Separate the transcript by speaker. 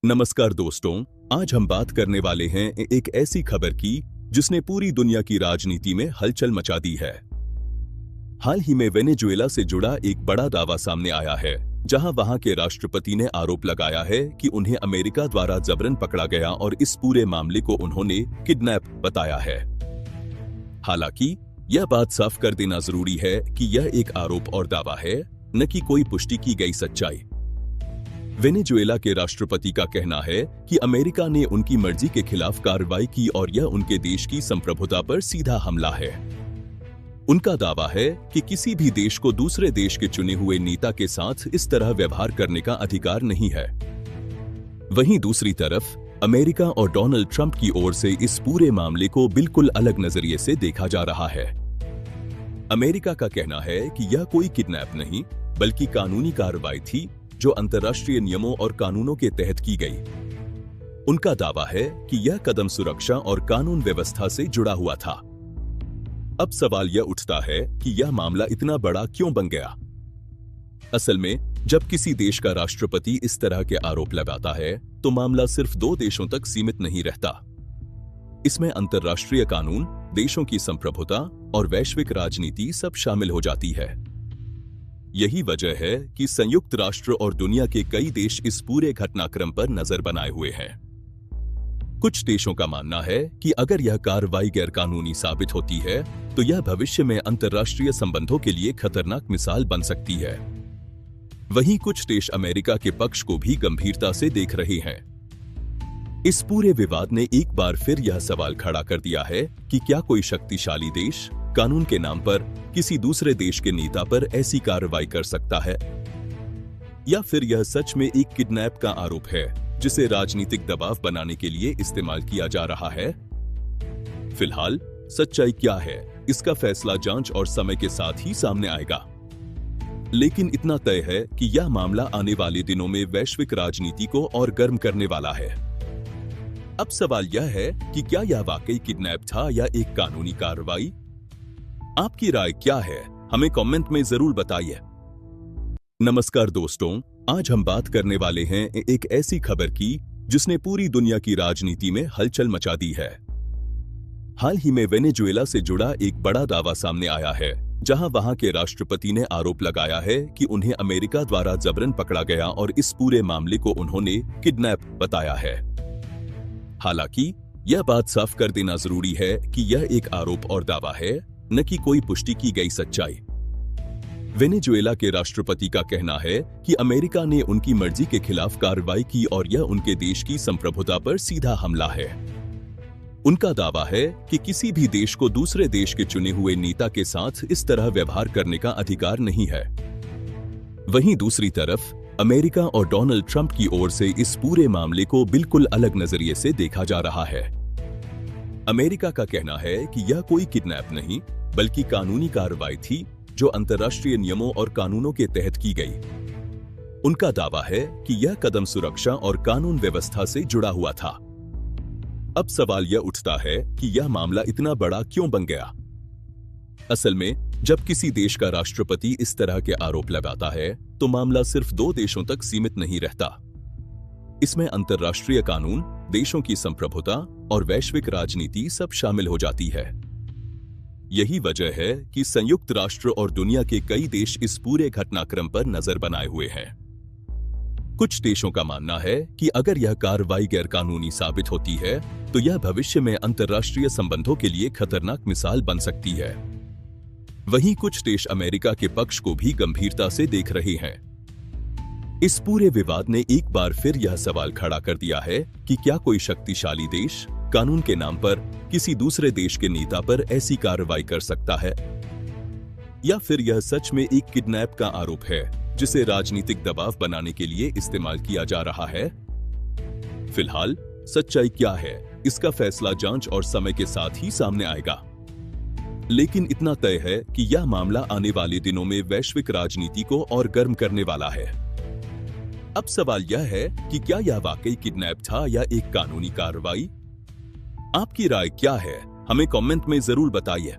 Speaker 1: नमस्कार दोस्तों, आज हम बात करने वाले हैं एक ऐसी खबर की जिसने पूरी दुनिया की राजनीति में हलचल मचा दी है। हाल ही में वेनेजुएला से जुड़ा एक बड़ा दावा सामने आया है, जहां वहां के राष्ट्रपति ने आरोप लगाया है कि उन्हें अमेरिका द्वारा जबरन पकड़ा गया और इस पूरे मामले को उन्होंने किडनैप बताया है। हालांकि यह बात साफ कर देना जरूरी है कि यह एक आरोप और दावा है, न कि कोई पुष्टि की गई सच्चाई। वेनेजुएला के राष्ट्रपति का कहना है कि अमेरिका ने उनकी मर्जी के खिलाफ कार्रवाई की और यह उनके देश की संप्रभुता पर सीधा हमला है। उनका दावा है कि किसी भी देश को दूसरे देश के चुने हुए नेता के साथ इस तरह व्यवहार करने का अधिकार नहीं है। वहीं दूसरी तरफ अमेरिका और डोनाल्ड ट्रंप की ओर से इस पूरे मामले को बिल्कुल अलग नजरिए से देखा जा रहा है। अमेरिका का कहना है कि यह कोई किडनैप नहीं, बल्कि कानूनी कार्रवाई थी जो अंतर्राष्ट्रीय नियमों और कानूनों के तहत की गई। उनका दावा है कि यह कदम सुरक्षा और कानून व्यवस्था से जुड़ा हुआ था। अब सवाल यह उठता है कि यह मामला इतना बड़ा क्यों बन गया। असल में जब किसी देश का राष्ट्रपति इस तरह के आरोप लगाता है तो मामला सिर्फ दो देशों तक सीमित नहीं रहता। इसमें अंतर्राष्ट्रीय कानून, देशों की संप्रभुता और वैश्विक राजनीति सब शामिल हो जाती है। यही वजह है कि संयुक्त राष्ट्र और दुनिया के कई देश इस पूरे घटनाक्रम पर नजर बनाए हुए हैं। कुछ देशों का मानना है कि अगर यह कार्रवाई गैरकानूनी साबित होती है तो यह भविष्य में अंतर्राष्ट्रीय संबंधों के लिए खतरनाक मिसाल बन सकती है। वहीं कुछ देश अमेरिका के पक्ष को भी गंभीरता से देख रहे हैं। इस पूरे विवाद ने एक बार फिर यह सवाल खड़ा कर दिया है कि क्या कोई शक्तिशाली देश कानून के नाम पर किसी दूसरे देश के नेता पर ऐसी कार्रवाई कर सकता है, या फिर यह सच में एक किडनैप का आरोप है जिसे राजनीतिक दबाव बनाने के लिए इस्तेमाल किया जा रहा है। फिलहाल सच्चाई क्या है, इसका फैसला जांच और समय के साथ ही सामने आएगा। लेकिन इतना तय है कि यह मामला आने वाले दिनों में वैश्विक राजनीति को और गर्म करने वाला है। अब सवाल यह है कि क्या यह वाकई किडनैप था या एक कानूनी कार्रवाई। आपकी राय क्या है, हमें कमेंट में जरूर बताइए। नमस्कार दोस्तों, आज हम बात करने वाले हैं एक ऐसी खबर की जिसने पूरी दुनिया की राजनीति में हलचल मचा दी है। हाल ही में वेनेजुएला से जुड़ा एक बड़ा दावा सामने आया है, जहां वहां के राष्ट्रपति ने आरोप लगाया है कि उन्हें अमेरिका द्वारा जबरन पकड़ा गया और इस पूरे मामले को उन्होंने किडनैप बताया है। हालांकि यह बात साफ कर देना जरूरी है कि यह एक आरोप और दावा है, न कि कोई पुष्टि की गई सच्चाई। वेनेजुएला के राष्ट्रपति का कहना है कि अमेरिका ने उनकी मर्जी के खिलाफ कार्रवाई की और यह उनके देश की संप्रभुता पर सीधा हमला है। उनका दावा है कि किसी भी देश को दूसरे देश के चुने हुए नेता के साथ इस तरह व्यवहार करने का अधिकार नहीं है। वहीं दूसरी तरफ अमेरिका और डोनाल्ड ट्रंप की ओर से इस पूरे मामले को बिल्कुल अलग नजरिए से देखा जा रहा है। अमेरिका का कहना है कि यह कोई किडनैप नहीं, बल्कि कानूनी कार्रवाई थी जो अंतर्राष्ट्रीय नियमों और कानूनों के तहत की गई। उनका दावा है कि यह कदम सुरक्षा और कानून व्यवस्था से जुड़ा हुआ था। अब सवाल यह उठता है कि यह मामला इतना बड़ा क्यों बन गया। असल में जब किसी देश का राष्ट्रपति इस तरह के आरोप लगाता है तो मामला सिर्फ दो देशों तक सीमित नहीं रहता। इसमें अंतर्राष्ट्रीय कानून, देशों की संप्रभुता और वैश्विक राजनीति सब शामिल हो जाती है। यही वजह है कि संयुक्त राष्ट्र और दुनिया के कई देश इस पूरे घटनाक्रम पर नजर बनाए हुए हैं। कुछ देशों का मानना है कि अगर यह कार्रवाई गैरकानूनी साबित होती है तो यह भविष्य में अंतर्राष्ट्रीय संबंधों के लिए खतरनाक मिसाल बन सकती है। वहीं कुछ देश अमेरिका के पक्ष को भी गंभीरता से देख रहे हैं। इस पूरे विवाद ने एक बार फिर यह सवाल खड़ा कर दिया है कि क्या कोई शक्तिशाली देश कानून के नाम पर किसी दूसरे देश के नेता पर ऐसी कार्रवाई कर सकता है, या फिर यह सच में एक किडनैप का आरोप है जिसे राजनीतिक दबाव बनाने के लिए इस्तेमाल किया जा रहा है। फिलहाल सच्चाई क्या है, इसका फैसला जांच और समय के साथ ही सामने आएगा। लेकिन इतना तय है कि यह मामला आने वाले दिनों में वैश्विक राजनीति को और गर्म करने वाला है। अब सवाल यह है कि क्या यह वाकई किडनैप था या एक कानूनी कार्रवाई। आपकी राय क्या है, हमें कमेंट में जरूर बताइए।